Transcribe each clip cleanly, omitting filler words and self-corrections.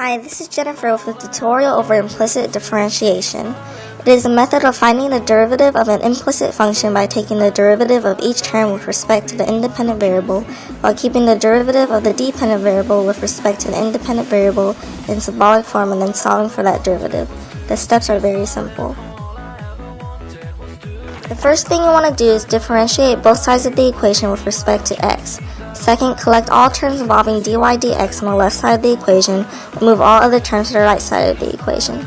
Hi, this is Jennifer with a tutorial over implicit differentiation. It is a method of finding the derivative of an implicit function by taking the derivative of each term with respect to the independent variable, while keeping the derivative of the dependent variable with respect to the independent variable in symbolic form and then solving for that derivative. The steps are very simple. The first thing you want to do is differentiate both sides of the equation with respect to x. Second, collect all terms involving dy dx on the left side of the equation and move all other terms to the right side of the equation.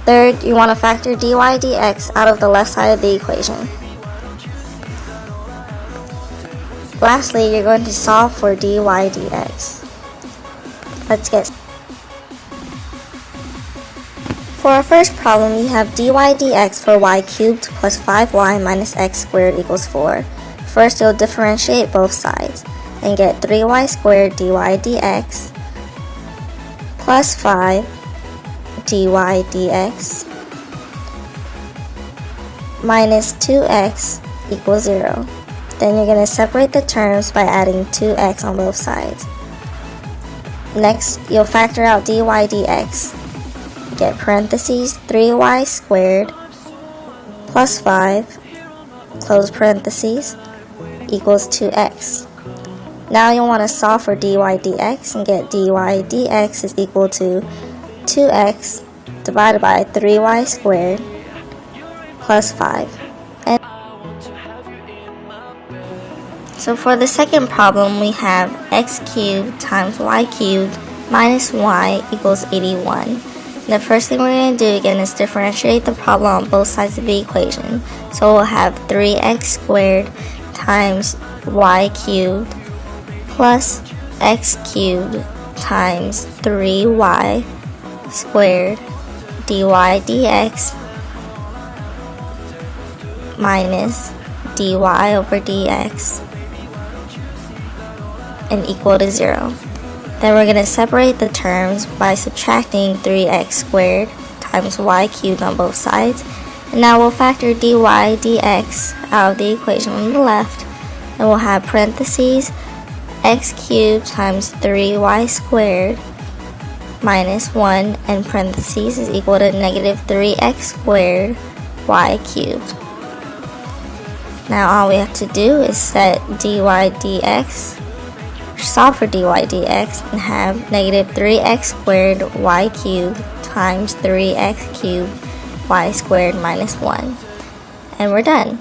Third, you want to factor dy dx out of the left side of the equation. Lastly, you're going to solve for dy dx. Let's get started. For our first problem, we have dy dx for y cubed plus 5y minus x squared equals 4. First, you'll differentiate both sides and get 3y squared dy dx plus 5 dy dx minus 2x equals 0. Then you're going to separate the terms by adding 2x on both sides. Next, you'll factor out dy dx. Get parentheses 3y squared plus 5 close parentheses equals 2x. Now you'll want to solve for dy dx and get dy dx is equal to 2x divided by 3y squared plus 5. So for the second problem, we have x cubed times y cubed minus y equals 81. The first thing we're going to do again is differentiate the problem on both sides of the equation. So we'll have 3x squared times y cubed plus x cubed times 3y squared dy dx minus dy over dx and equal to 0. Then we're going to separate the terms by subtracting 3x squared times y cubed on both sides. And now we'll factor dy dx out of the equation on the left. And we'll have parentheses x cubed times 3y squared minus 1 and parentheses is equal to negative 3x squared y cubed. Now all we have to do is set dy dx, solve for dy dx, and have negative 3x squared y cubed times 3x cubed y squared minus 1. And we're done.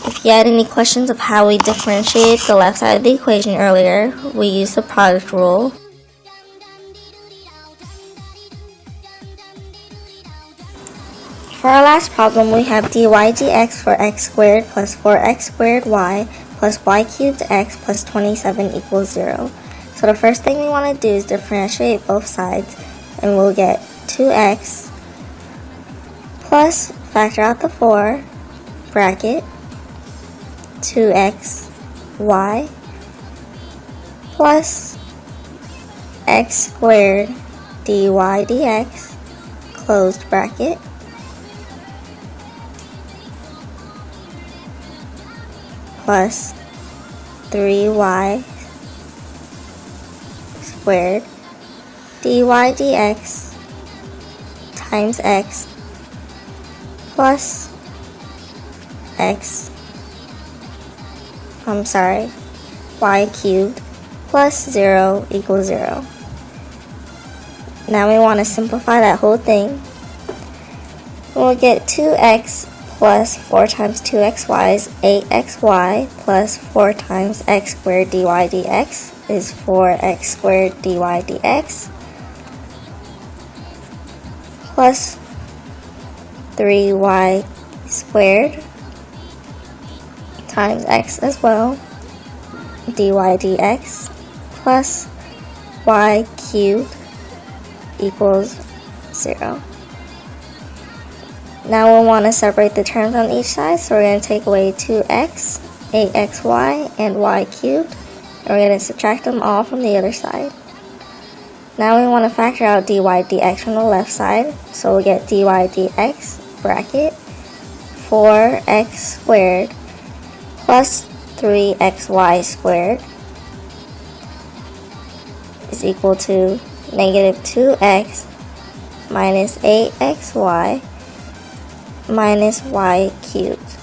If you had any questions of how we differentiate the left side of the equation earlier, we use the product rule. For our last problem, we have dy dx for x squared plus 4x squared y plus y cubed x plus 27 equals 0. So the first thing we want to do is differentiate both sides, and we'll get 2x plus factor out the 4 bracket 2x y plus x squared dy dx closed bracket plus 3y squared dy dx times x plus y cubed plus 0 equals 0. Now we want to simplify that whole thing. We'll get 2x plus 4 times 2xy is 8xy plus 4 times x squared dy dx is 4x squared dy dx plus 3y squared times x as well dy dx plus y cubed equals 0. Now we'll want to separate the terms on each side, so we're going to take away 2x, 8xy, and y cubed, and we're going to subtract them all from the other side. Now we want to factor out dy dx from the left side, so we'll get dy dx bracket 4x squared plus 3xy squared is equal to negative 2x minus 8xy minus y cubed.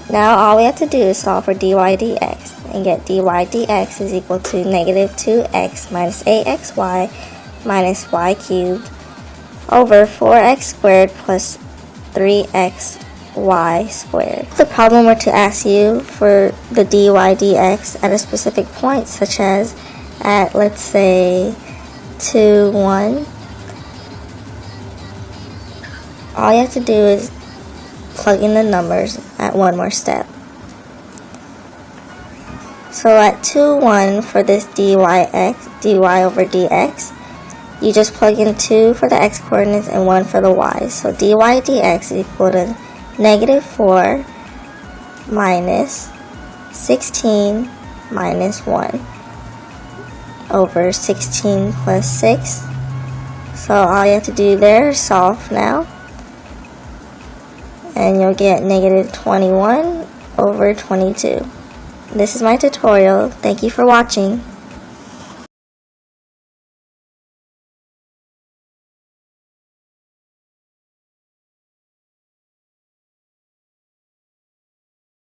Now all we have to do is solve for dy dx and get dy dx is equal to negative 2x minus 8xy minus y cubed over 4x squared plus 3xy squared. If the problem were to ask you for the dy dx at a specific point, such as at, let's say, 2, 1, all you have to do is plug in the numbers at one more step. So at 2, 1 for this dy over dx, you just plug in 2 for the x coordinates and 1 for the y. So dy dx is equal to negative 4 minus 16 minus 1 over 16 plus 6. So all you have to do there is solve now, and you'll get negative 21 over 22. This is my tutorial. Thank you for watching.